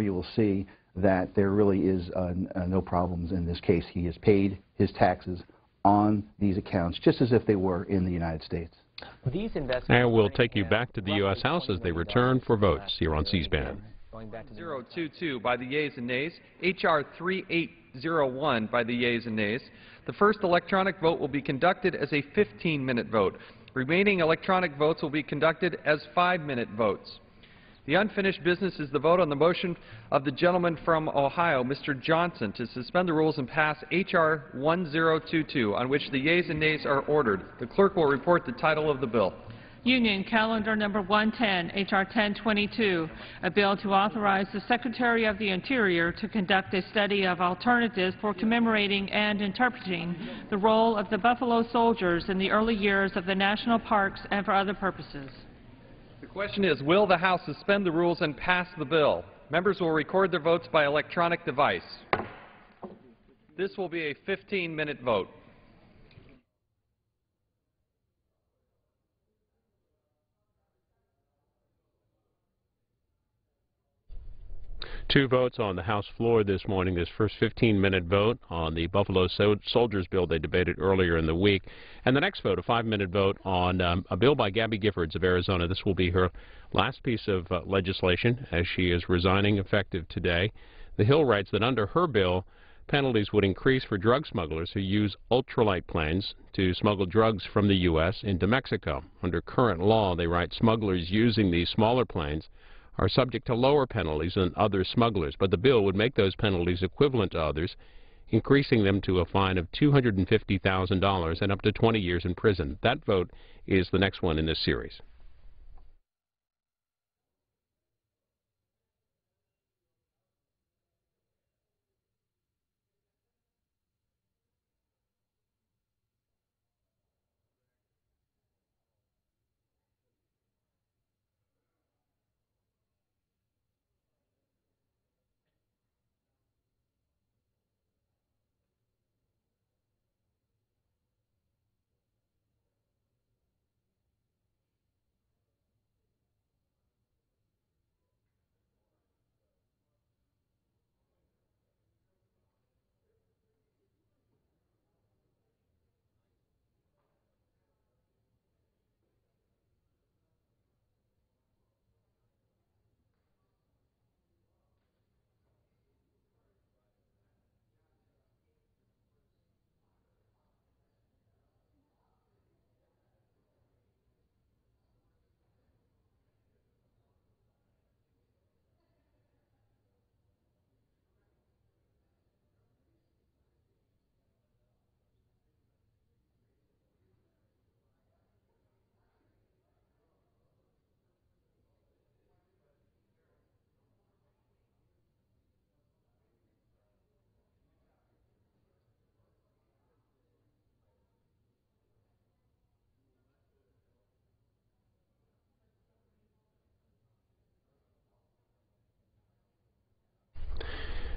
you will see that there really is no problems in this case. He has paid his taxes on these accounts just as if they were in the United States. And we'll take you back to the U.S. House as they return for votes here on C-SPAN. 022 by the yeas and nays. H.R. 3801 by the yeas and nays. The first electronic vote will be conducted as a 15-minute vote. Remaining electronic votes will be conducted as 5-minute votes. The unfinished business is the vote on the motion of the gentleman from Ohio, Mr. Johnson, to suspend the rules and pass H.R. 1022, on which the yeas and nays are ordered. The clerk will report the title of the bill. Union Calendar Number 110, H.R. 1022, a bill to authorize the Secretary of the Interior to conduct a study of alternatives for commemorating and interpreting the role of the Buffalo Soldiers in the early years of the national parks and for other purposes. The question is, will the House suspend the rules and pass the bill? Members will record their votes by electronic device. This will be a 15-minute vote. Two votes on the House floor this morning. This first 15-minute vote on the Buffalo Soldiers bill they debated earlier in the week. And the next vote, a 5-minute vote on a bill by Gabby Giffords of Arizona. This will be her last piece of legislation as she is resigning effective today. The Hill writes that under her bill, penalties would increase for drug smugglers who use ultralight planes to smuggle drugs from the U.S. into Mexico. Under current law, they write, smugglers using these smaller planes are subject to lower penalties than other smugglers, but the bill would make those penalties equivalent to others, increasing them to a fine of $250,000 and up to 20 years in prison. That vote is the next one in this series.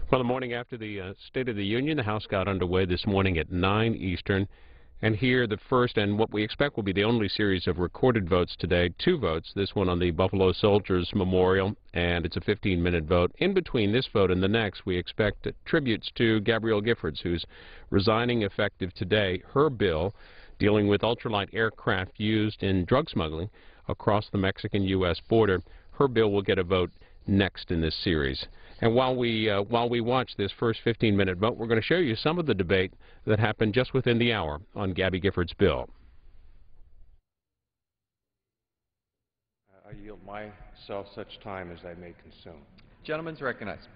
Well, the morning after the State of the Union, the House got underway this morning at 9 Eastern. And here the first and what we expect will be the only series of recorded votes today. Two votes, this one on the Buffalo Soldiers Memorial, and it's a 15-minute vote. In between this vote and the next, we expect tributes to Gabrielle Giffords, who's resigning effective today. Her bill dealing with ultralight aircraft used in drug smuggling across the Mexican-U.S. border, her bill will get a vote next in this series. And while we watch this first 15-minute vote, we're going to show you some of the debate that happened just within the hour on Gabby Giffords' bill. I yield myself such time as I may consume. Gentleman's recognized.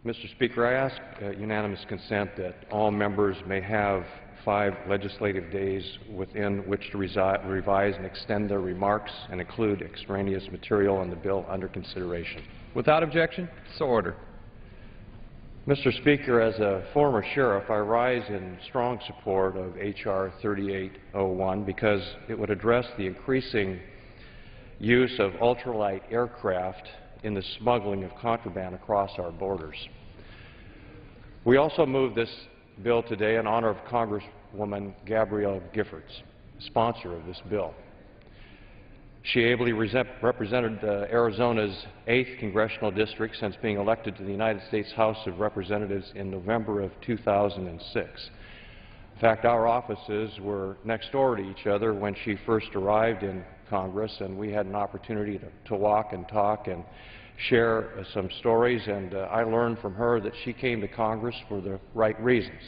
Mr. Speaker, I ask unanimous consent that all members may have 5 legislative days within which to revise and extend their remarks and include extraneous material on the bill under consideration. Without objection, so ordered. Mr. Speaker, as a former sheriff, I rise in strong support of H.R. 3801 because it would address the increasing use of ultralight aircraft in the smuggling of contraband across our borders. We also move this bill today in honor of Congresswoman Gabrielle Giffords, sponsor of this bill. She ably represented Arizona's 8th congressional district since being elected to the United States House of Representatives in November of 2006. In fact, our offices were next door to each other when she first arrived in Congress, and we had an opportunity to walk and talk and share some stories, and I learned from her that she came to Congress for the right reasons.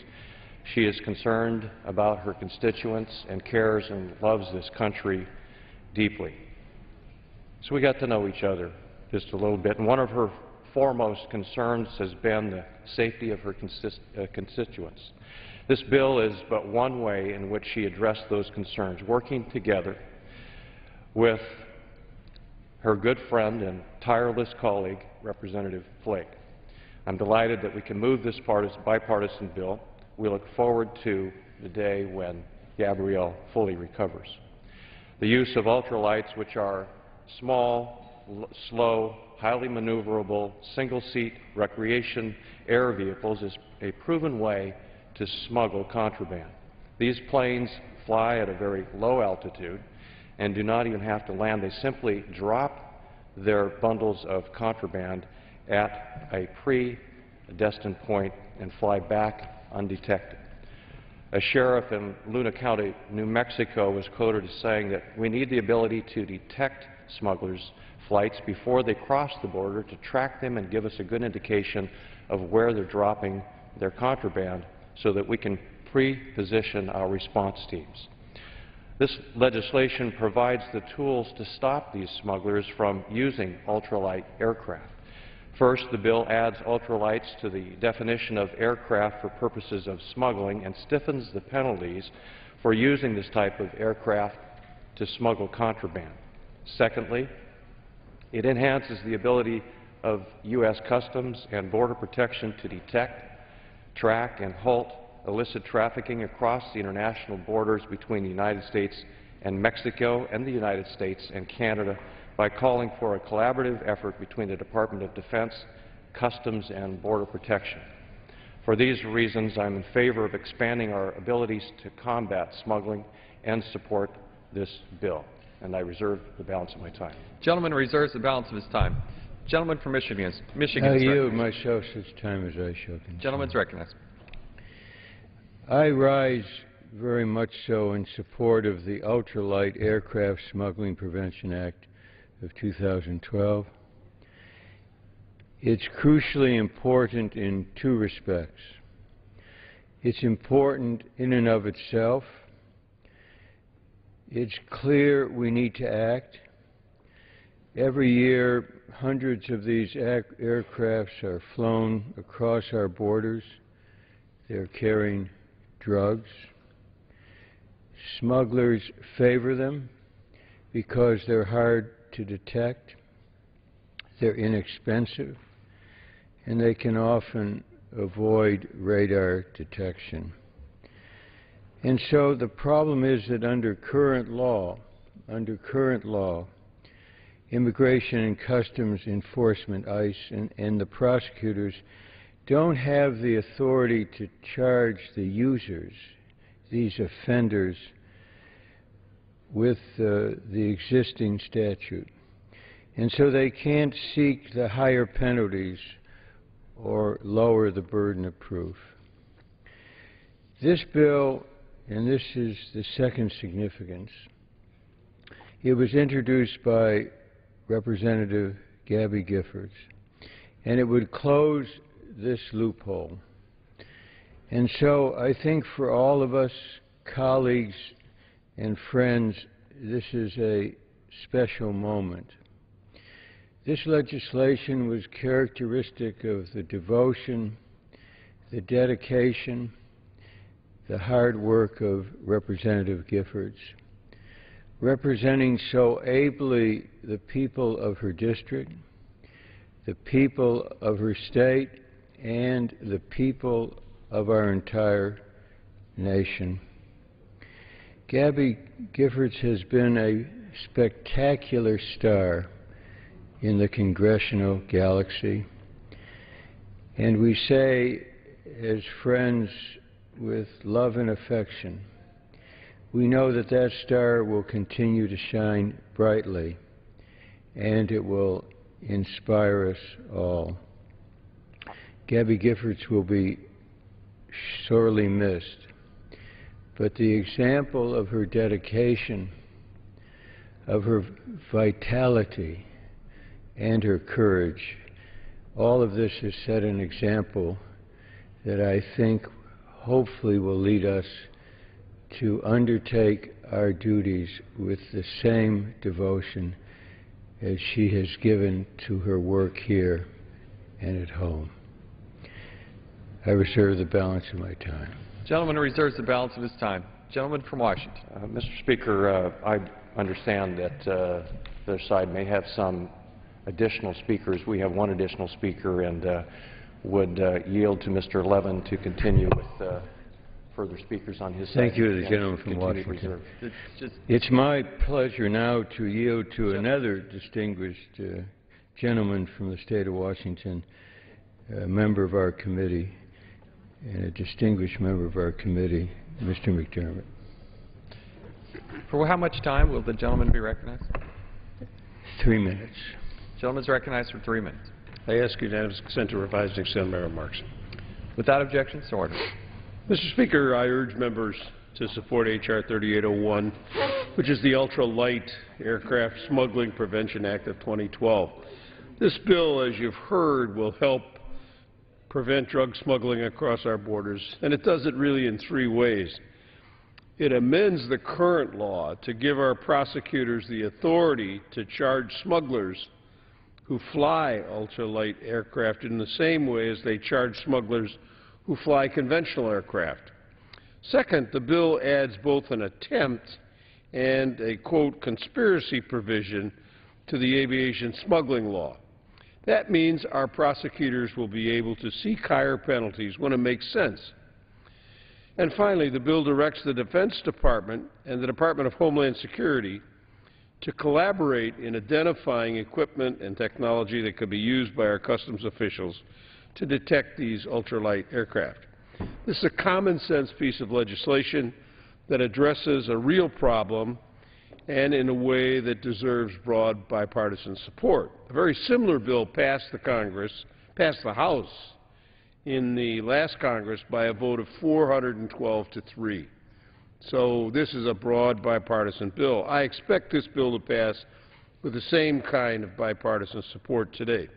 She is concerned about her constituents and cares and loves this country deeply. So we got to know each other just a little bit, and one of her foremost concerns has been the safety of her constituents. This bill is but one way in which she addressed those concerns, working together with her good friend and tireless colleague, Representative Flake. I'm delighted that we can move this bipartisan bill. We look forward to the day when Gabrielle fully recovers. The use of ultralights, which are small, slow, highly maneuverable, single-seat recreation air vehicles, is a proven way to smuggle contraband. These planes fly at a very low altitude and do not even have to land. They simply drop their bundles of contraband at a predestined point and fly back undetected. A sheriff in Luna County, New Mexico, was quoted as saying that we need the ability to detect smugglers' flights before they cross the border, to track them and give us a good indication of where they're dropping their contraband so that we can pre-position our response teams. This legislation provides the tools to stop these smugglers from using ultralight aircraft. First, the bill adds ultralights to the definition of aircraft for purposes of smuggling and stiffens the penalties for using this type of aircraft to smuggle contraband. Secondly, it enhances the ability of U.S. Customs and Border Protection to detect, track, and halt illicit trafficking across the international borders between the United States and Mexico and the United States and Canada by calling for a collaborative effort between the Department of Defense, Customs, and Border Protection. For these reasons, I'm in favor of expanding our abilities to combat smuggling and support this bill. And I reserve the balance of my time. Gentleman reserves the balance of his time. Gentleman from Michigan. I yield myself such time as I shall continue. Gentleman's recognized. I rise very much so in support of the Ultralight Aircraft Smuggling Prevention Act of 2012. It's crucially important in two respects. It's important in and of itself. It's clear we need to act. Every year, hundreds of these aircrafts are flown across our borders. They're carrying drugs. Smugglers favor them because they're hard to detect, they're inexpensive, and they can often avoid radar detection. And so the problem is that under current law, Immigration and Customs Enforcement, ICE, and the prosecutors don't have the authority to charge the users, these offenders, with the existing statute. And so they can't seek the higher penalties or lower the burden of proof. This bill, and this is the second significance, it was introduced by Representative Gabby Giffords, and it would close this loophole. And so I think for all of us, colleagues and friends, this is a special moment. This legislation was characteristic of the devotion, the dedication, the hard work of Representative Giffords, representing so ably the people of her district, the people of her state, and the people of our entire nation. Gabby Giffords has been a spectacular star in the congressional galaxy, and we say, as friends with love and affection, We know that that star will continue to shine brightly, and it will inspire us all. Gabby Giffords will be sorely missed, but the example of her dedication, of her vitality, and her courage, all of this has set an example that I think hopefully will lead us to undertake our duties with the same devotion as she has given to her work here and at home. I reserve the balance of my time. Gentleman reserves the balance of his time. Gentleman from Washington. Mr. Speaker, I understand that their side may have some additional speakers. We have one additional speaker, and would yield to Mr. Levin to continue with further speakers on his side. Thank you to the gentleman from Washington. It's my pleasure now to yield to another distinguished gentleman from the state of Washington, a member of our committee, and a distinguished member of our committee, Mr. McDermott. For how much time will the gentleman be recognized? 3 minutes. Gentleman is recognized for 3 minutes. I ask unanimous consent to revise and extend my remarks. Without objection, so ordered. Mr. Speaker, I urge members to support H.R. 3801, which is the Ultralight Aircraft Smuggling Prevention Act of 2012. This bill, as you've heard, will help prevent drug smuggling across our borders, and it does it really in 3 ways. It amends the current law to give our prosecutors the authority to charge smugglers who fly ultralight aircraft in the same way as they charge smugglers who fly conventional aircraft. Second, the bill adds both an attempt and a, quote, conspiracy provision to the aviation smuggling law. That means our prosecutors will be able to seek higher penalties when it makes sense. And finally, the bill directs the Defense Department and the Department of Homeland Security to collaborate in identifying equipment and technology that could be used by our customs officials to detect these ultralight aircraft. This is a common-sense piece of legislation that addresses a real problem and in a way that deserves broad bipartisan support. A very similar bill passed the House in the last Congress by a vote of 412 to 3. So this is a broad bipartisan bill. I expect this bill to pass with the same kind of bipartisan support today.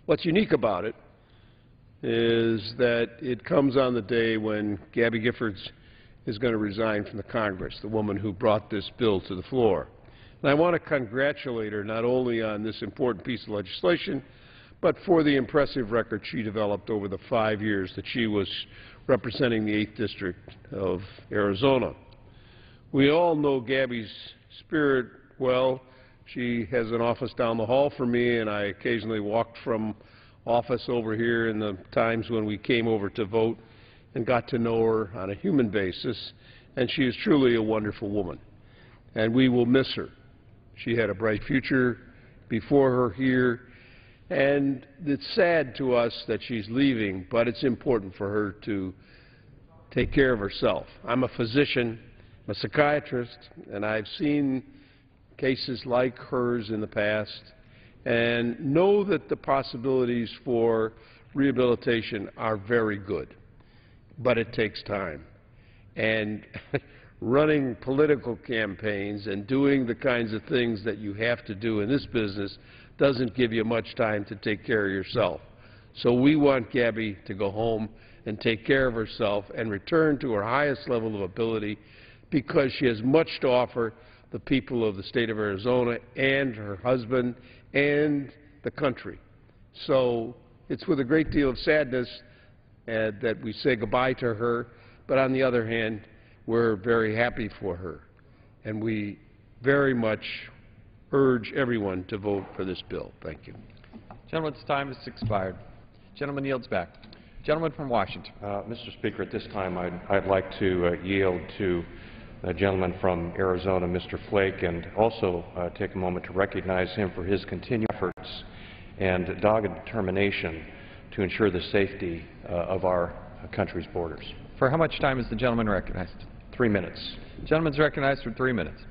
What's unique about it is that it comes on the day when Gabby Giffords is going to resign from the Congress, the woman who brought this bill to the floor. And I want to congratulate her not only on this important piece of legislation, but for the impressive record she developed over the 5 years that she was representing the 8th District of Arizona. We all know Gabby's spirit well. She has an office down the hall from me, and I occasionally walked from office over here in the times when we came over to vote and got to know her on a human basis, and she is truly a wonderful woman, and we will miss her. She had a bright future before her here, and it's sad to us that she's leaving, but it's important for her to take care of herself. I'm a physician, I'm a psychiatrist, and I've seen cases like hers in the past, and know that the possibilities for rehabilitation are very good. But it takes time. And running political campaigns and doing the kinds of things that you have to do in this business doesn't give you much time to take care of yourself. So we want Gabby to go home and take care of herself and return to her highest level of ability, because she has much to offer the people of the state of Arizona and her husband and the country. So it's with a great deal of sadness that we say goodbye to her, but on the other hand, we're very happy for her, and we very much urge everyone to vote for this bill. Thank you. Gentleman's time has expired. Gentleman yields back. Gentleman from Washington. Mr. Speaker, at this time I'd like to yield to the gentleman from Arizona, Mr. Flake, and also take a moment to recognize him for his continued efforts and dogged determination to ensure the safety of our country's borders. For how much time is the gentleman recognized? 3 minutes. The gentleman is recognized for 3 minutes.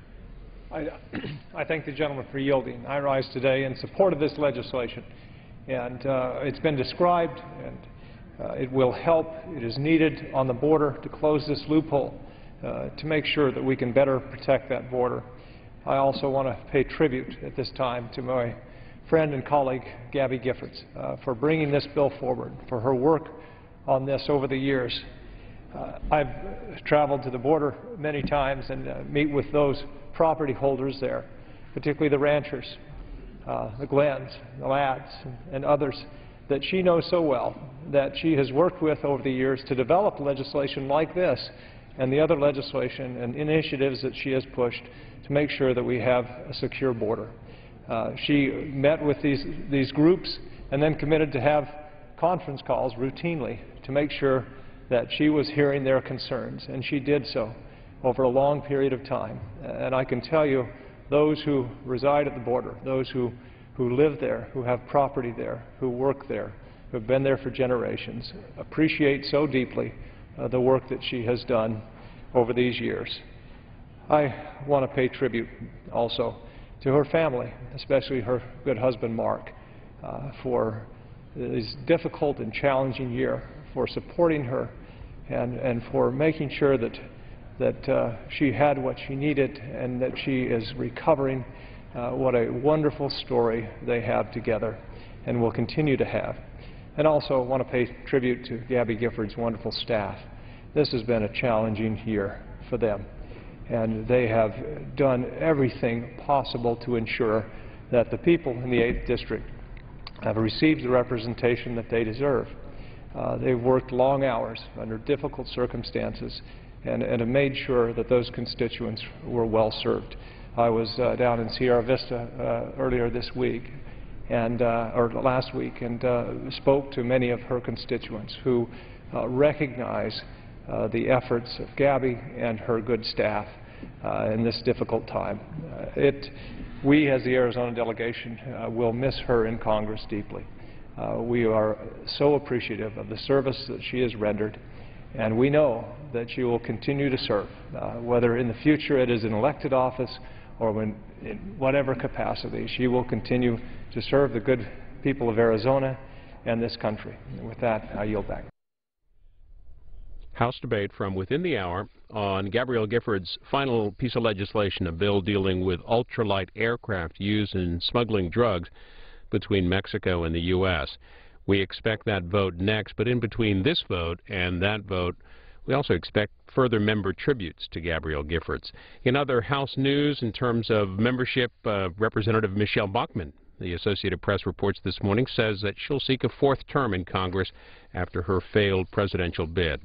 I thank the gentleman for yielding. I rise today in support of this legislation, and it's been described, and it will help. It is needed on the border to close this loophole, to make sure that we can better protect that border. I also want to pay tribute at this time to my friend and colleague, Gabby Giffords, for bringing this bill forward, for her work on this over the years. I've traveled to the border many times and meet with those property holders there, particularly the ranchers, the Glens, the Lads, and others that she knows so well, that she has worked with over the years to develop legislation like this and the other legislation and initiatives that she has pushed to make sure that we have a secure border. She met with these groups and then committed to have conference calls routinely to make sure that she was hearing their concerns, and she did so over a long period of time. And I can tell you, those who reside at the border, those who live there, who have property there, who work there, who have been there for generations, appreciate so deeply the work that she has done over these years. I want to pay tribute also to her family, especially her good husband Mark, for this difficult and challenging year, for supporting her and for making sure that she had what she needed and that she is recovering. What a wonderful story they have together and will continue to have. And also want to pay tribute to Gabby Giffords' wonderful staff. This has been a challenging year for them, and they have done everything possible to ensure that the people in the 8th District have received the representation that they deserve. They've worked long hours under difficult circumstances and have made sure that those constituents were well served. I was down in Sierra Vista earlier this week, or last week, and spoke to many of her constituents who recognize the efforts of Gabby and her good staff in this difficult time. We, as the Arizona delegation, will miss her in Congress deeply. We are so appreciative of the service that she has rendered, and we know that she will continue to serve, whether in the future it is in elected office or in whatever capacity. She will continue to serve the good people of Arizona and this country. And with that, I yield back. House debate from within the hour on Gabrielle Giffords' final piece of legislation, a bill dealing with ultralight aircraft used in smuggling drugs between Mexico and the U.S. We expect that vote next, but in between this vote and that vote, we also expect further member tributes to Gabrielle Giffords. In other House news, in terms of membership, Representative Michelle Bachmann, the Associated Press reports this morning, says that she'll seek a 4th term in Congress after her failed presidential bid.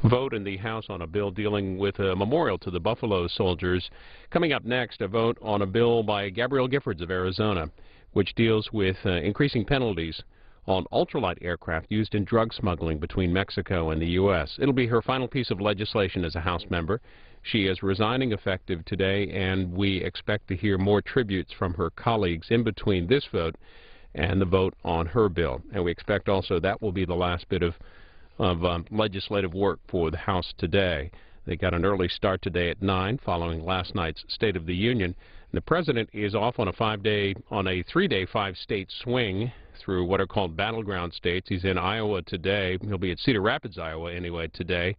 Vote in the House on a bill dealing with a memorial to the Buffalo soldiers. Coming up next, a vote on a bill by Gabrielle Giffords of Arizona, which deals with increasing penalties on ultralight aircraft used in drug smuggling between Mexico and the U.S. It'll be her final piece of legislation as a House member. She is resigning effective today, and we expect to hear more tributes from her colleagues in between this vote and the vote on her bill. And we expect also that will be the last bit of legislative work for the House today. They got an early start today at 9 following last night's State of the Union. And the President is off on a 3-day, 5-state swing through what are called battleground states. He's in Iowa today. He'll be at Cedar Rapids, Iowa, anyway, today.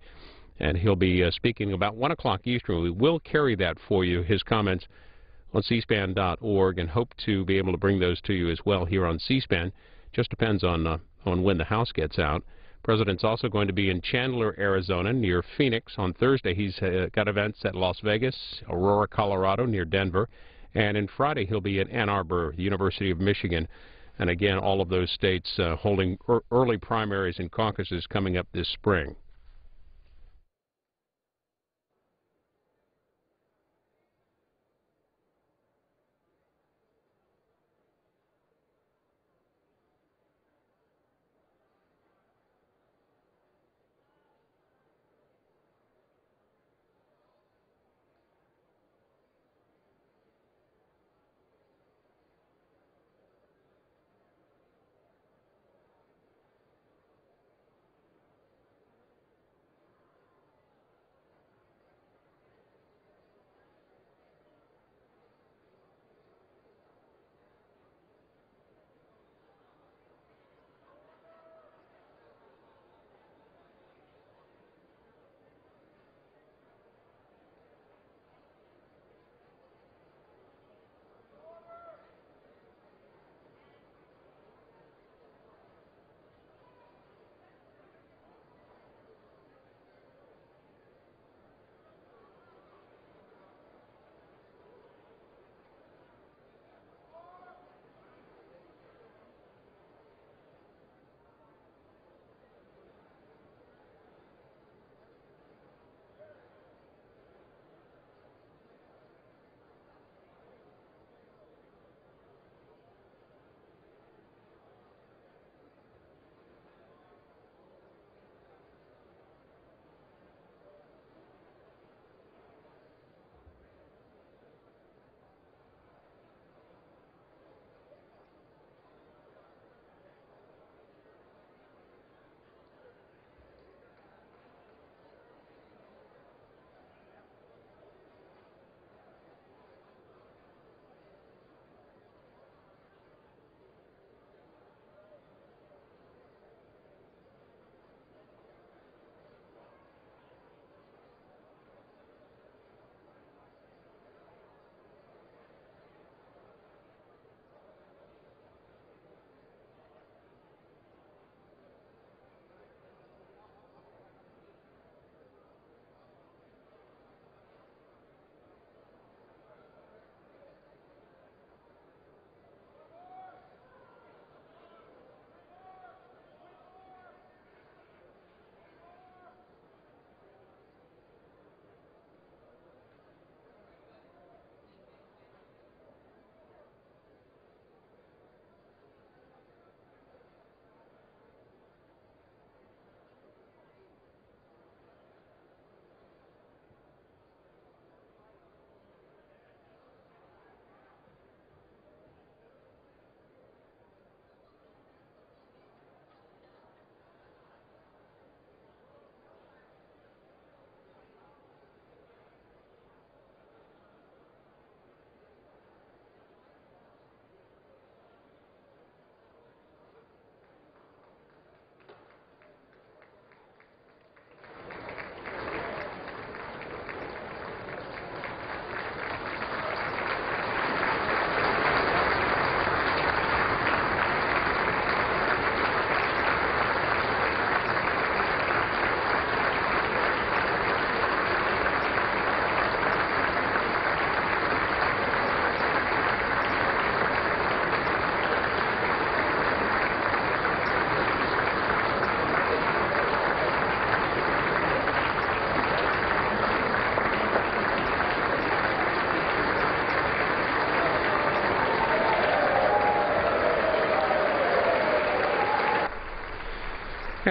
And he'll be speaking about 1 o'clock Eastern. We will carry that for you, his comments, on cspan.org, and hope to be able to bring those to you as well here on C-SPAN. Just depends on when the House gets out. President's also going to be in Chandler, Arizona, near Phoenix on Thursday. He's got events at Las Vegas, Aurora, Colorado, near Denver. And on Friday, he'll be at Ann Arbor, the University of Michigan. And again, all of those states holding early primaries and caucuses coming up this spring.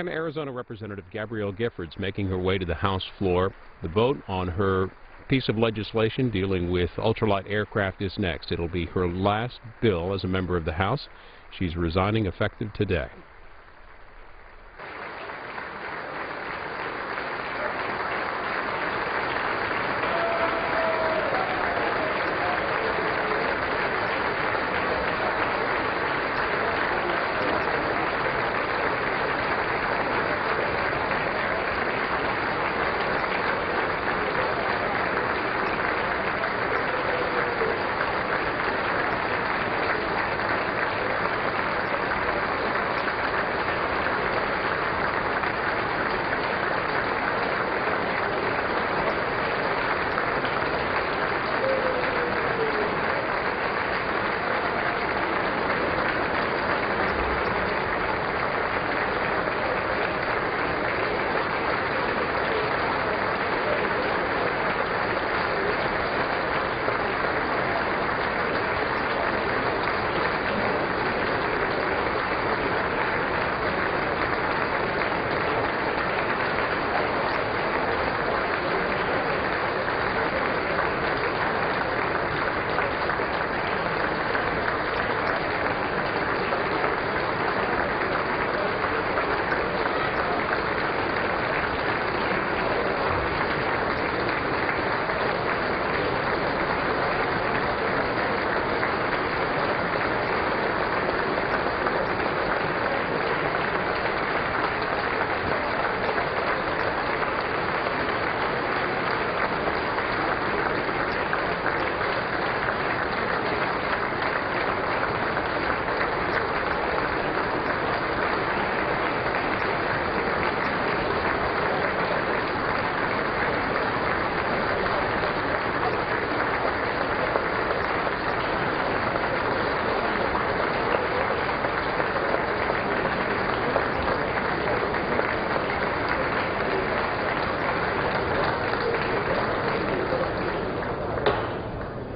And Arizona Representative Gabrielle Giffords making her way to the House floor. The vote on her piece of legislation dealing with ultralight aircraft is next. It'll be her last bill as a member of the House. She's resigning effective today.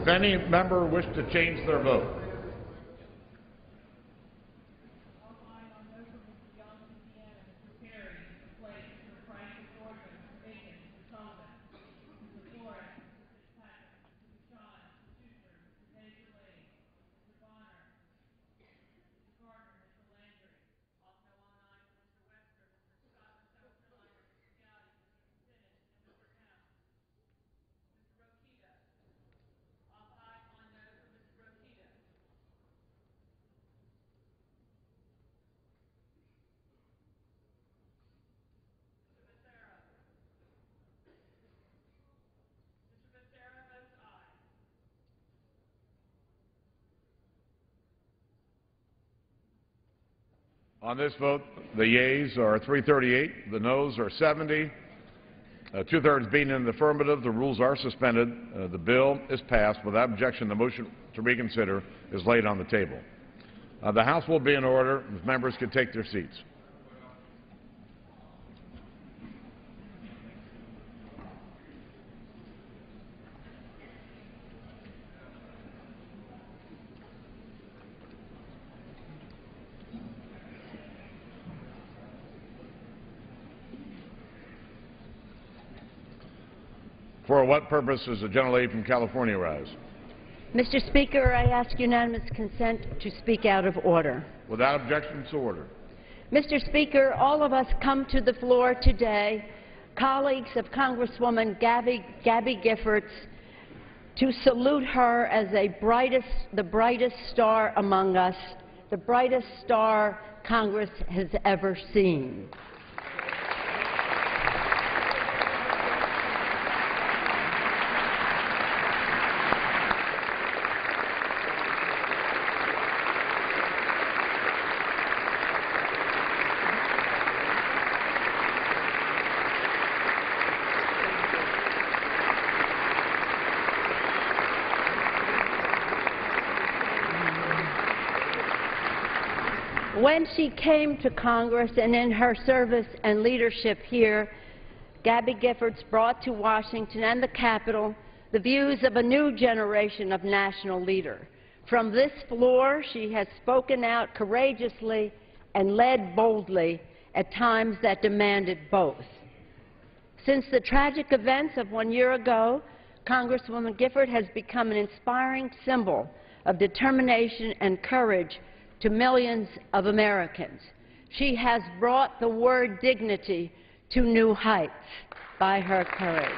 Does any member wish to change their vote? On this vote, the yeas are 338, the noes are 70. Two-thirds being in the affirmative, the rules are suspended. The bill is passed. Without objection, the motion to reconsider is laid on the table. The House will be in order. If members could take their seats. For what purpose does the gentlelady from California rise? Mr. Speaker, I ask unanimous consent to speak out of order. Without objection, so ordered. Mr. Speaker, all of us come to the floor today, colleagues of Congresswoman Gabby Giffords, to salute her as the brightest star among us, the brightest star Congress has ever seen. When she came to Congress and in her service and leadership here, Gabby Giffords brought to Washington and the Capitol the views of a new generation of national leader. From this floor, she has spoken out courageously and led boldly, at times that demanded both. Since the tragic events of 1 year ago, Congresswoman Gifford has become an inspiring symbol of determination and courage to millions of Americans. She has brought the word dignity to new heights by her courage.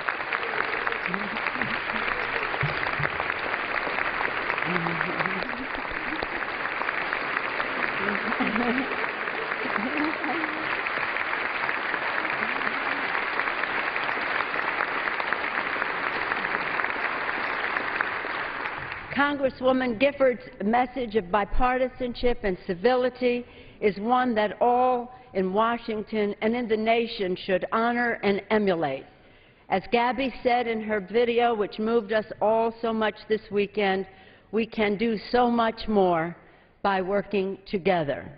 Congresswoman Gifford's message of bipartisanship and civility is one that all in Washington and in the nation should honor and emulate. As Gabby said in her video, which moved us all so much this weekend, we can do so much more by working together.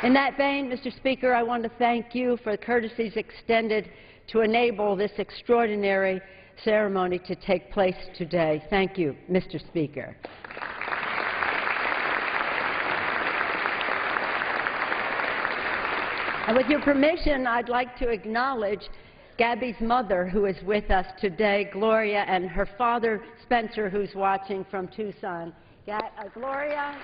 In that vein, Mr. Speaker, I want to thank you for the courtesies extended to enable this extraordinary ceremony to take place today. Thank you, Mr. Speaker. And with your permission, I'd like to acknowledge Gabby's mother, who is with us today, Gloria, and her father, Spencer, who's watching from Tucson. Gloria,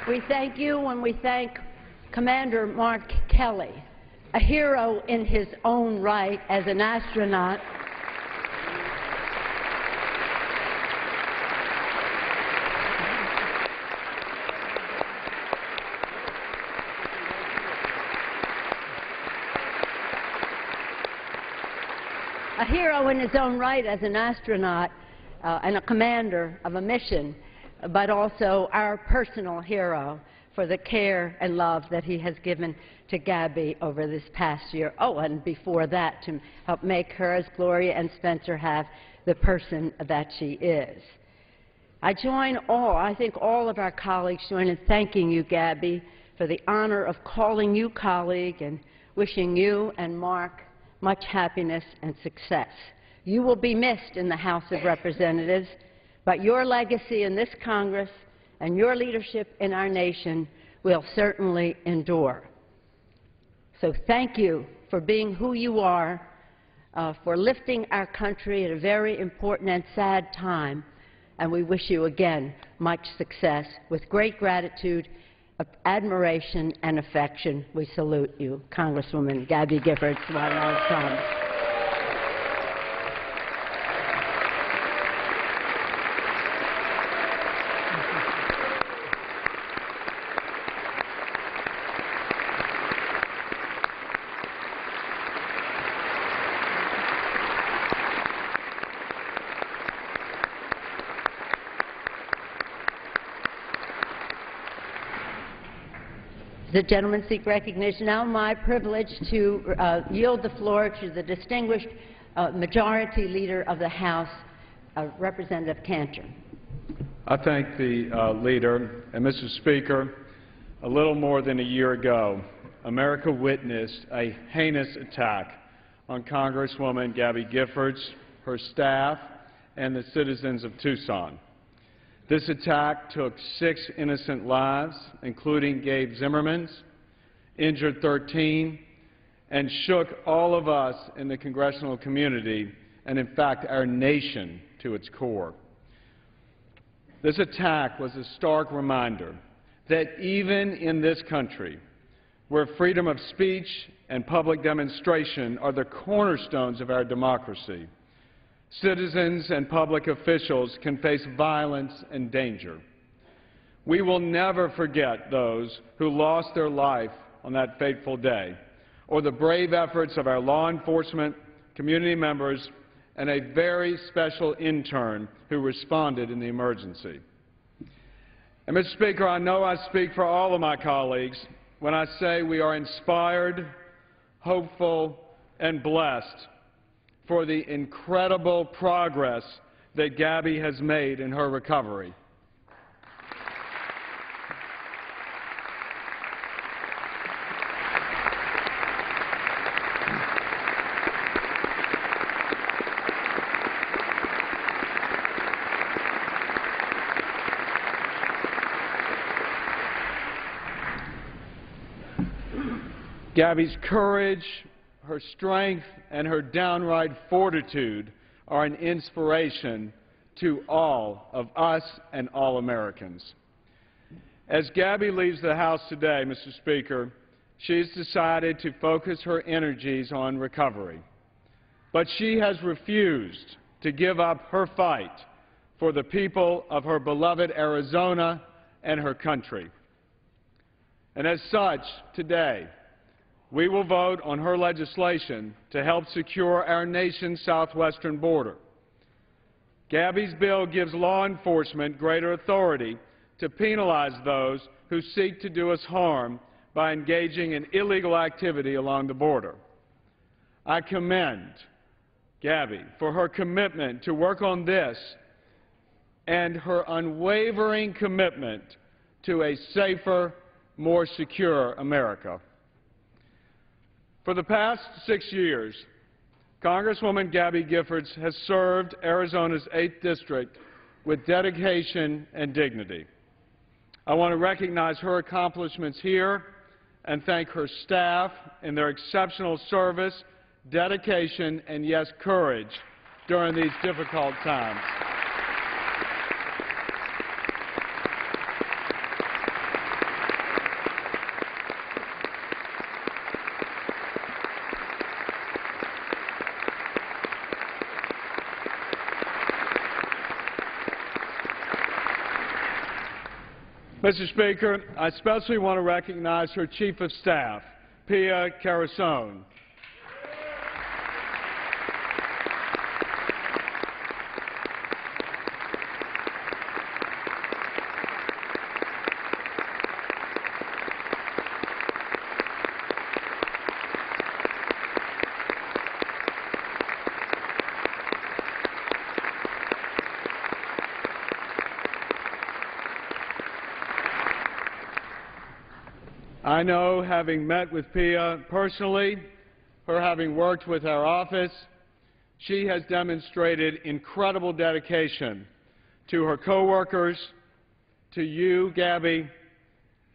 we thank you and we thank Commander Mark Kelly, a hero in his own right as an astronaut. A hero in his own right as an astronaut and a commander of a mission, but also our personal hero for the care and love that he has given to Gabby over this past year. Oh, and before that, to help make her, as Gloria and Spencer have, the person that she is. I think all of our colleagues join in thanking you, Gabby, for the honor of calling you colleague and wishing you and Mark much happiness and success. You will be missed in the House of Representatives, but your legacy in this Congress and your leadership in our nation will certainly endure. So thank you for being who you are, for lifting our country at a very important and sad time, and we wish you again much success. With great gratitude, admiration, and affection, we salute you, Congresswoman Gabby Giffords. The gentleman seek recognition. Now my privilege to yield the floor to the distinguished Majority Leader of the House, Representative Cantor. I thank the Leader. And Mr. Speaker, a little more than a year ago, America witnessed a heinous attack on Congresswoman Gabby Giffords, her staff, and the citizens of Tucson. This attack took 6 innocent lives, including Gabe Zimmerman's, injured 13, and shook all of us in the congressional community and, in fact, our nation to its core. This attack was a stark reminder that even in this country, where freedom of speech and public demonstration are the cornerstones of our democracy, citizens and public officials can face violence and danger. We will never forget those who lost their life on that fateful day, or the brave efforts of our law enforcement, community members, and a very special intern who responded in the emergency. And Mr. Speaker, I know I speak for all of my colleagues when I say we are inspired, hopeful, and blessed for the incredible progress that Gabby has made in her recovery. Gabby's courage, her strength, and her downright fortitude are an inspiration to all of us and all Americans. As Gabby leaves the House today, Mr. Speaker, she's decided to focus her energies on recovery. But she has refused to give up her fight for the people of her beloved Arizona and her country. And as such, today, we will vote on her legislation to help secure our nation's southwestern border. Gabby's bill gives law enforcement greater authority to penalize those who seek to do us harm by engaging in illegal activity along the border. I commend Gabby for her commitment to work on this and her unwavering commitment to a safer, more secure America. For the past 6 years, Congresswoman Gabby Giffords has served Arizona's 8th District with dedication and dignity. I want to recognize her accomplishments here and thank her staff in their exceptional service, dedication, and yes, courage during these difficult times. Mr. Speaker, I especially want to recognize her Chief of Staff, Pia Carasone. I know, having met with Pia personally, her having worked with our office, she has demonstrated incredible dedication to her coworkers, to you, Gabby,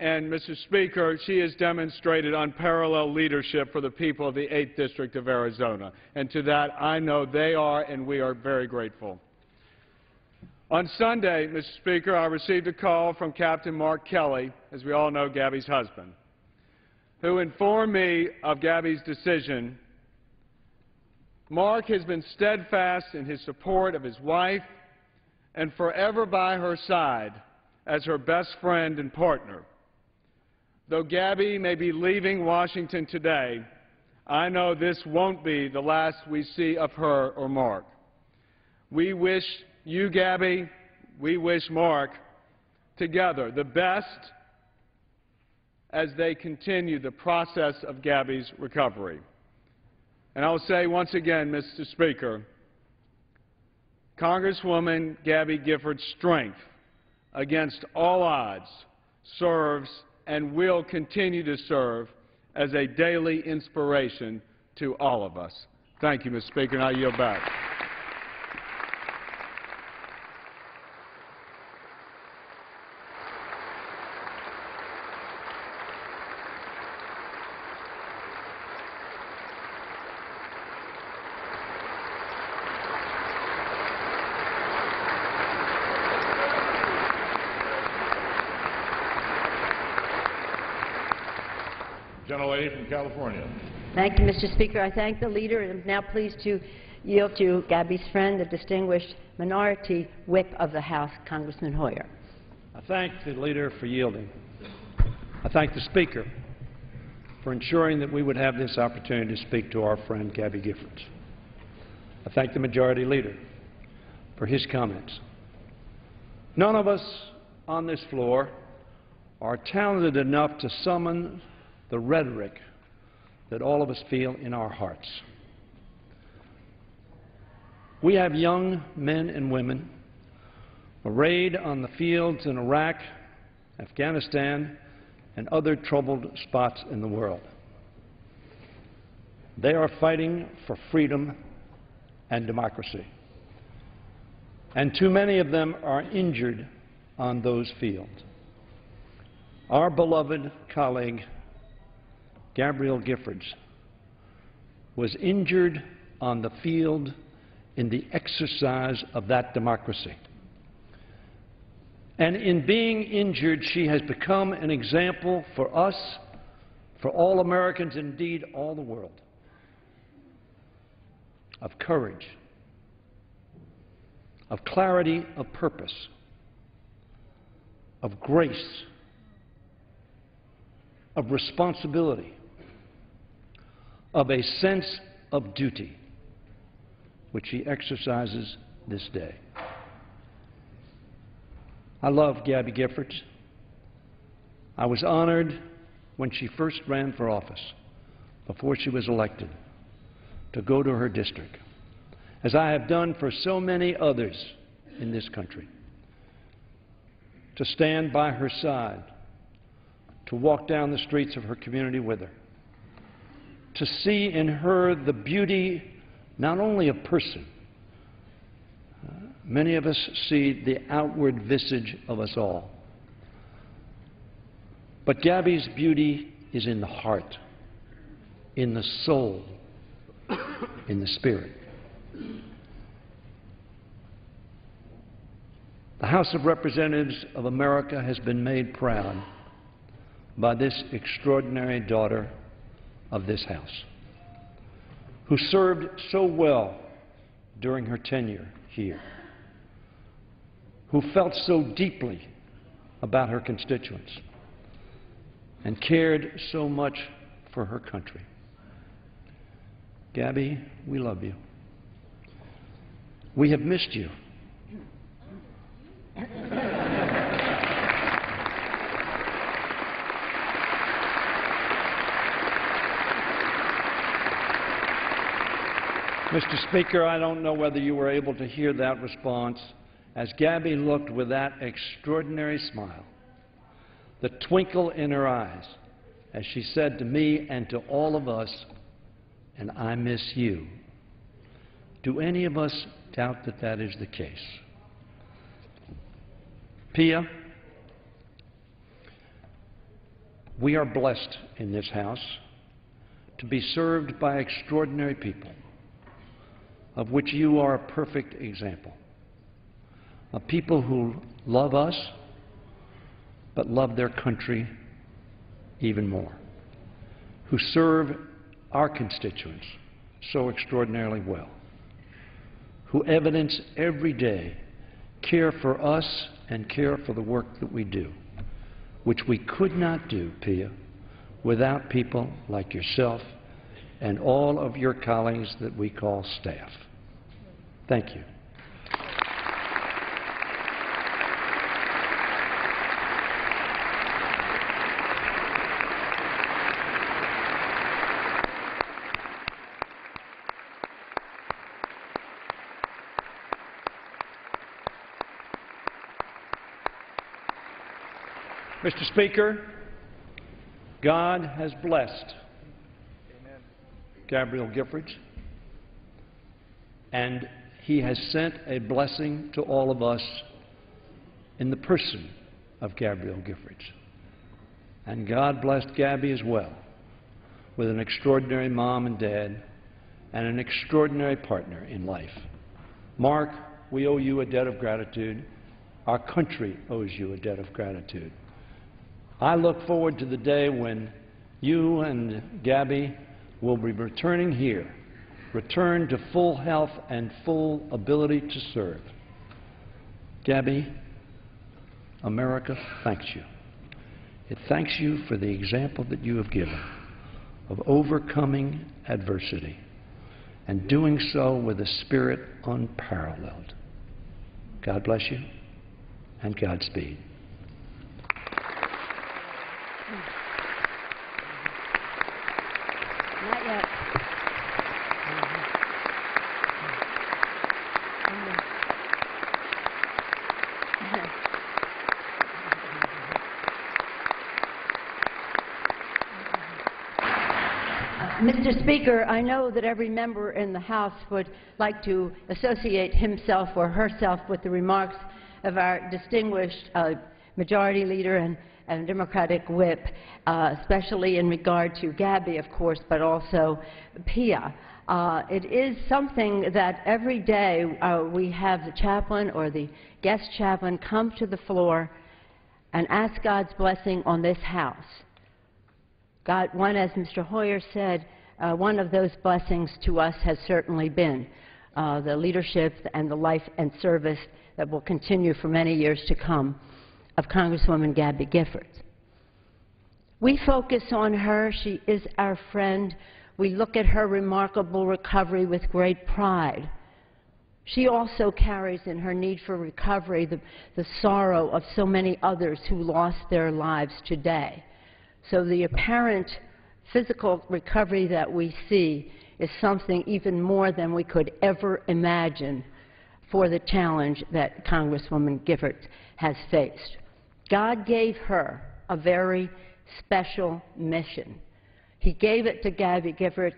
and Mr. Speaker, she has demonstrated unparalleled leadership for the people of the 8th District of Arizona. And to that, I know they are, and we are very grateful. On Sunday, Mr. Speaker, I received a call from Captain Mark Kelly, as we all know, Gabby's husband, who informed me of Gabby's decision. Mark has been steadfast in his support of his wife and forever by her side as her best friend and partner. Though Gabby may be leaving Washington today, I know this won't be the last we see of her or Mark. We wish you, Gabby, we wish Mark together the best as they continue the process of Gabby's recovery. And I will say once again, Mr. Speaker, Congresswoman Gabby Giffords' strength against all odds serves and will continue to serve as a daily inspiration to all of us. Thank you, Mr. Speaker, and I yield back. Gentlelady from California. Thank you, Mr. Speaker. I thank the leader and am now pleased to yield to Gabby's friend, the distinguished Minority Whip of the House, Congressman Hoyer. I thank the leader for yielding. I thank the Speaker for ensuring that we would have this opportunity to speak to our friend Gabby Giffords. I thank the Majority Leader for his comments. None of us on this floor are talented enough to summon the rhetoric that all of us feel in our hearts. We have young men and women arrayed on the fields in Iraq, Afghanistan, and other troubled spots in the world. They are fighting for freedom and democracy. And too many of them are injured on those fields. Our beloved colleague, Gabrielle Giffords, was injured on the field in the exercise of that democracy. And in being injured, she has become an example for us, for all Americans, indeed all the world, of courage, of clarity of purpose, of grace, of responsibility, of a sense of duty, which she exercises this day. I love Gabby Giffords. I was honored when she first ran for office, before she was elected, to go to her district, as I have done for so many others in this country, to stand by her side, to walk down the streets of her community with her, to see in her the beauty not only of person. Many of us see the outward visage of us all. But Gabby's beauty is in the heart, in the soul, in the spirit. The House of Representatives of America has been made proud by this extraordinary daughter of this House, who served so well during her tenure here, who felt so deeply about her constituents and cared so much for her country. Gabby, we love you. We have missed you. Mr. Speaker, I don't know whether you were able to hear that response as Gabby looked with that extraordinary smile, the twinkle in her eyes, as she said to me and to all of us, "And I miss you." Do any of us doubt that that is the case? Pia, we are blessed in this House to be served by extraordinary people, of which you are a perfect example, of people who love us but love their country even more, who serve our constituents so extraordinarily well, who evidence every day care for us and care for the work that we do, which we could not do, Pia, without people like yourself and all of your colleagues that we call staff. Thank you. Mr. Speaker, God has blessed Gabrielle Giffords, and He has sent a blessing to all of us in the person of Gabrielle Giffords. And God blessed Gabby as well with an extraordinary mom and dad and an extraordinary partner in life. Mark, we owe you a debt of gratitude. Our country owes you a debt of gratitude. I look forward to the day when you and Gabby will be returning here, return to full health and full ability to serve. Gabby, America thanks you. It thanks you for the example that you have given of overcoming adversity and doing so with a spirit unparalleled. God bless you and Godspeed. Not yet. Mr. Speaker, I know that every member in the House would like to associate himself or herself with the remarks of our distinguished Majority Leader and Democratic Whip, especially in regard to Gabby, of course, but also Pia. It is something that every day we have the chaplain or the guest chaplain come to the floor and ask God's blessing on this House. God, as Mr. Hoyer said, one of those blessings to us has certainly been the leadership and the life and service that will continue for many years to come of Congresswoman Gabby Giffords. We focus on her. She is our friend. We look at her remarkable recovery with great pride. She also carries in her need for recovery the sorrow of so many others who lost their lives today. So the apparent physical recovery that we see is something even more than we could ever imagine for the challenge that Congresswoman Giffords has faced. God gave her a very special mission. He gave it to Gabby Giffords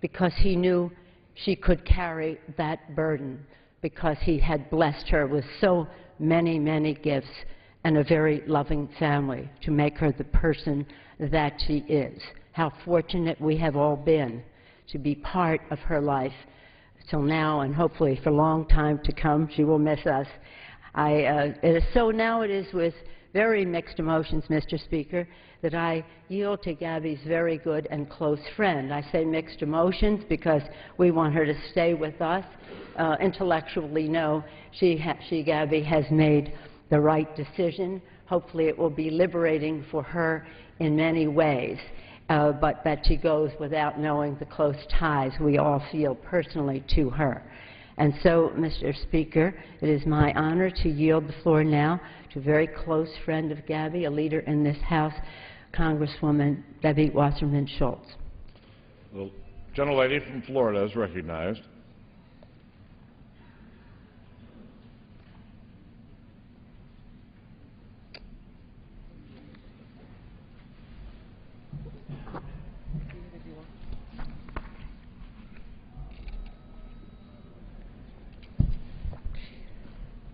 because he knew she could carry that burden, because he had blessed her with so many, many gifts and a very loving family to make her the person that she is. How fortunate we have all been to be part of her life till now, and hopefully for a long time to come. She will miss us. So now it is with very mixed emotions, Mr. Speaker, that I yield to Gabby's very good and close friend. I say mixed emotions because we want her to stay with us. Intellectually, no, Gabby has made the right decision. Hopefully it will be liberating for her in many ways, but that she goes without knowing the close ties we all feel personally to her. And so, Mr. Speaker, it is my honor to yield the floor now to a very close friend of Gabby, a leader in this House, Congresswoman Debbie Wasserman-Schultz. The gentlelady from Florida is recognized.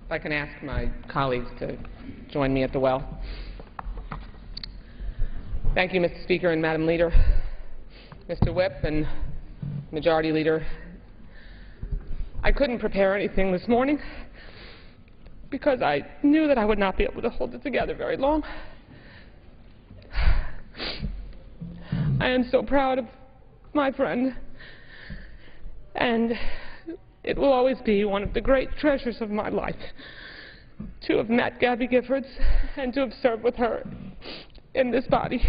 If I can ask my colleagues to join me at the well. Thank you, Mr. Speaker and Madam Leader, Mr. Whip and Majority Leader. I couldn't prepare anything this morning because I knew that I would not be able to hold it together very long. I am so proud of my friend, and it will always be one of the great treasures of my life to have met Gabby Giffords and to have served with her in this body.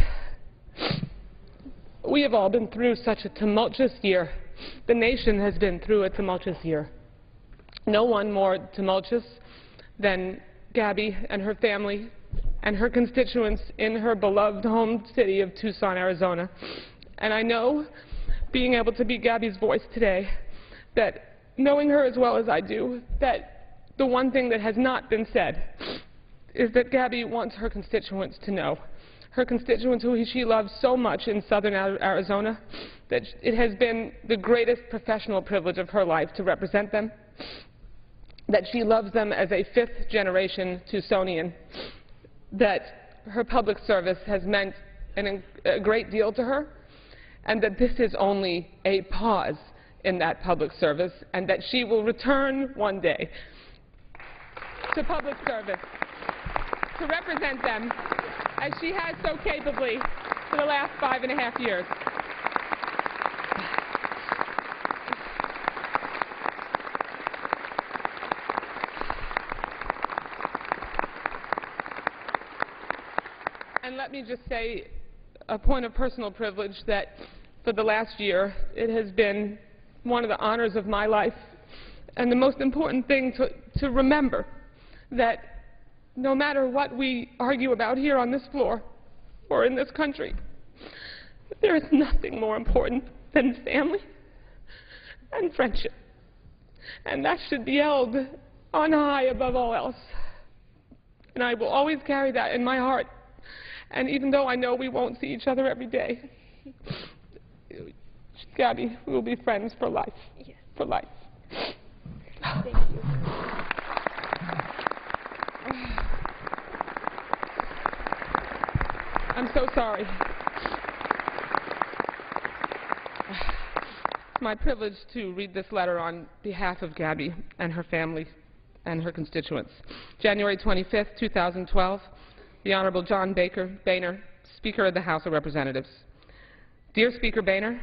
We have all been through such a tumultuous year. The nation has been through a tumultuous year. No one more tumultuous than Gabby and her family and her constituents in her beloved home city of Tucson, Arizona. And I know, being able to be Gabby's voice today, that knowing her as well as I do, that the one thing that has not been said is that Gabby wants her constituents to know, her constituents who she loves so much in southern Arizona, that it has been the greatest professional privilege of her life to represent them, that she loves them as a fifth-generation Tucsonian, that her public service has meant a great deal to her, and that this is only a pause in that public service, and that she will return one day to public service to represent them as she has so capably for the last 5.5 years. And let me just say, a point of personal privilege, that for the last year it has been one of the honors of my life, and the most important thing to remember, that no matter what we argue about here on this floor or in this country, there is nothing more important than family and friendship. And that should be held on high above all else. And I will always carry that in my heart. And even though I know we won't see each other every day, Gabby, we will be friends for life. Yes. For life. Thank you. I'm so sorry. It's my privilege to read this letter on behalf of Gabby and her family and her constituents. January 25th, 2012, the Honorable John Boehner, Speaker of the House of Representatives. Dear Speaker Boehner,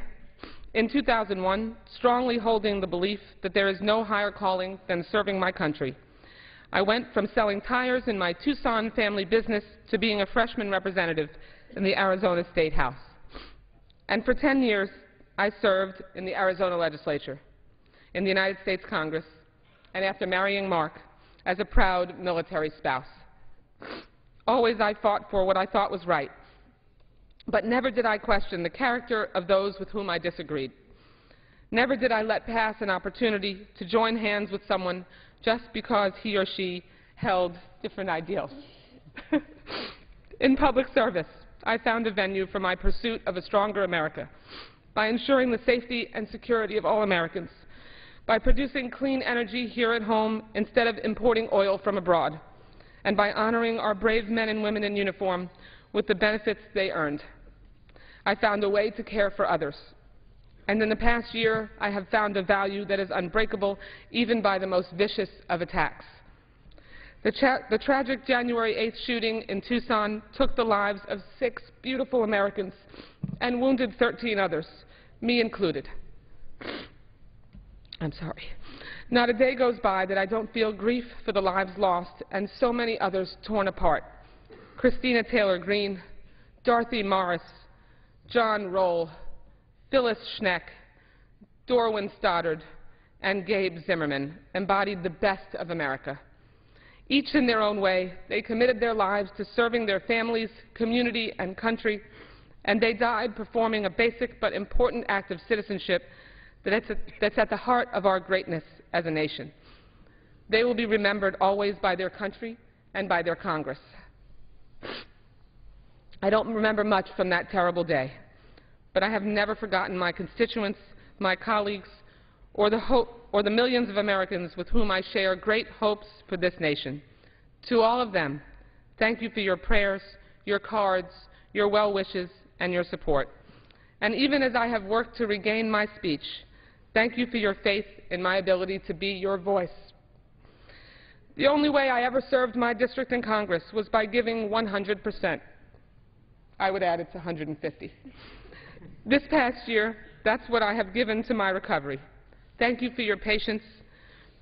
in 2001, strongly holding the belief that there is no higher calling than serving my country, I went from selling tires in my Tucson family business to being a freshman representative in the Arizona State House. And for 10 years, I served in the Arizona legislature, in the United States Congress, and after marrying Mark, as a proud military spouse. Always I fought for what I thought was right, but never did I question the character of those with whom I disagreed. Never did I let pass an opportunity to join hands with someone just because he or she held different ideals. In public service, I found a venue for my pursuit of a stronger America by ensuring the safety and security of all Americans, by producing clean energy here at home instead of importing oil from abroad, and by honoring our brave men and women in uniform with the benefits they earned. I found a way to care for others. And in the past year, I have found a value that is unbreakable even by the most vicious of attacks. The tragic January 8th shooting in Tucson took the lives of 6 beautiful Americans and wounded 13 others, me included. I'm sorry. Not a day goes by that I don't feel grief for the lives lost and so many others torn apart. Christina Taylor Greene, Dorothy Morris, John Roll, Phyllis Schneck, Dorwin Stoddard, and Gabe Zimmerman embodied the best of America. Each in their own way, they committed their lives to serving their families, community, and country, and they died performing a basic but important act of citizenship that's at the heart of our greatness as a nation. They will be remembered always by their country and by their Congress. I don't remember much from that terrible day, but I have never forgotten my constituents, my colleagues, or the millions of Americans with whom I share great hopes for this nation. To all of them, thank you for your prayers, your cards, your well wishes, and your support. And even as I have worked to regain my speech, thank you for your faith in my ability to be your voice. The only way I ever served my district in Congress was by giving 100%. I would add it's 150. This past year, that's what I have given to my recovery. Thank you for your patience.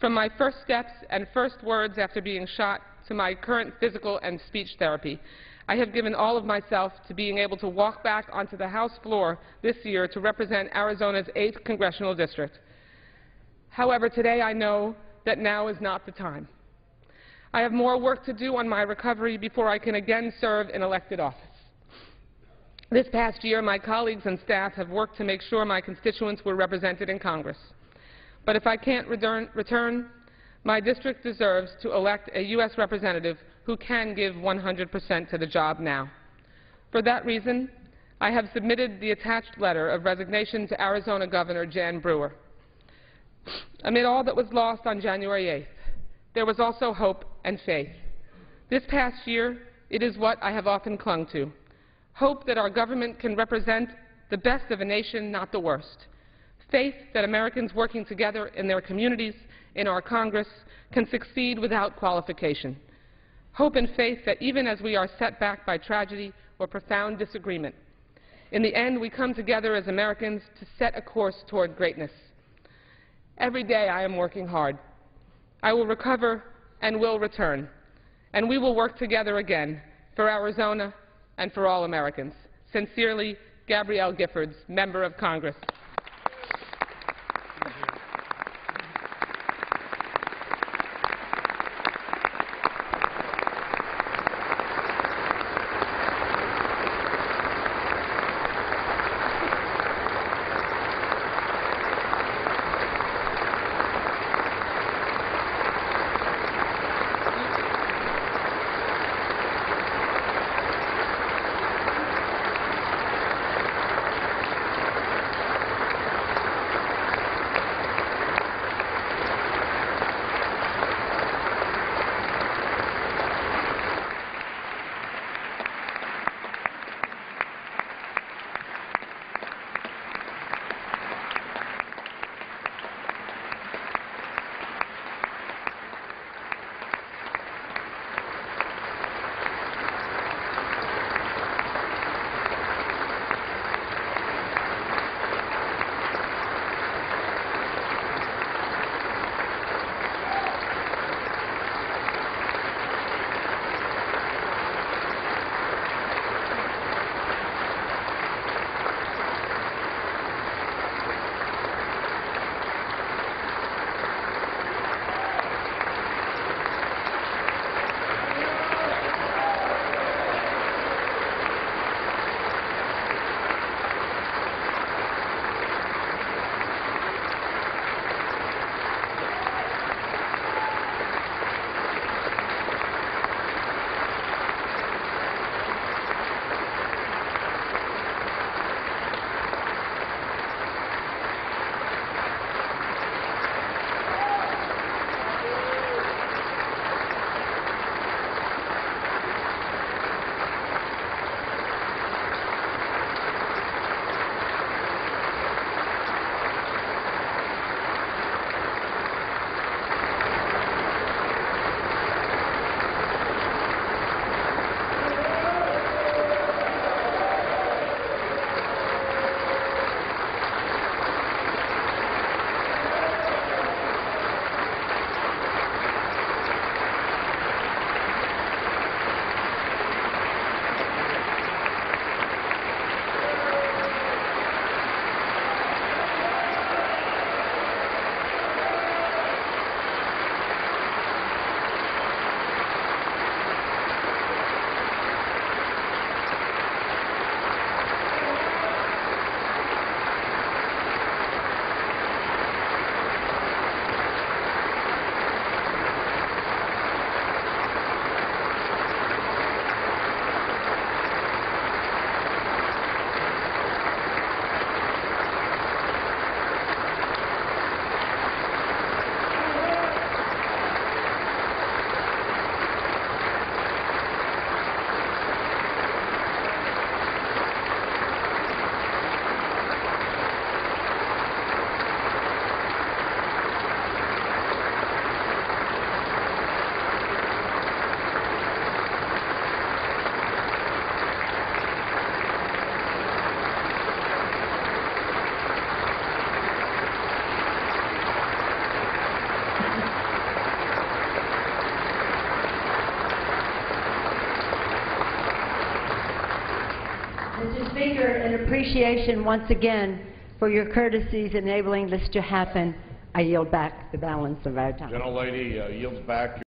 From my first steps and first words after being shot to my current physical and speech therapy, I have given all of myself to being able to walk back onto the House floor this year to represent Arizona's 8th congressional district. However, today I know that now is not the time. I have more work to do on my recovery before I can again serve in elected office. This past year, my colleagues and staff have worked to make sure my constituents were represented in Congress. But if I can't return, my district deserves to elect a U.S. representative who can give 100% to the job now. For that reason, I have submitted the attached letter of resignation to Arizona Governor Jan Brewer. Amid all that was lost on January 8th, there was also hope and faith. This past year, it is what I have often clung to. Hope that our government can represent the best of a nation, not the worst. Faith that Americans working together in their communities, in our Congress, can succeed without qualification. Hope and faith that even as we are set back by tragedy or profound disagreement, in the end we come together as Americans to set a course toward greatness. Every day I am working hard. I will recover and will return, and we will work together again for Arizona and for all Americans. Sincerely, Gabrielle Giffords, Member of Congress. Speaker, in appreciation once again for your courtesies enabling this to happen, I yield back the balance of our time. Gentlelady yields back.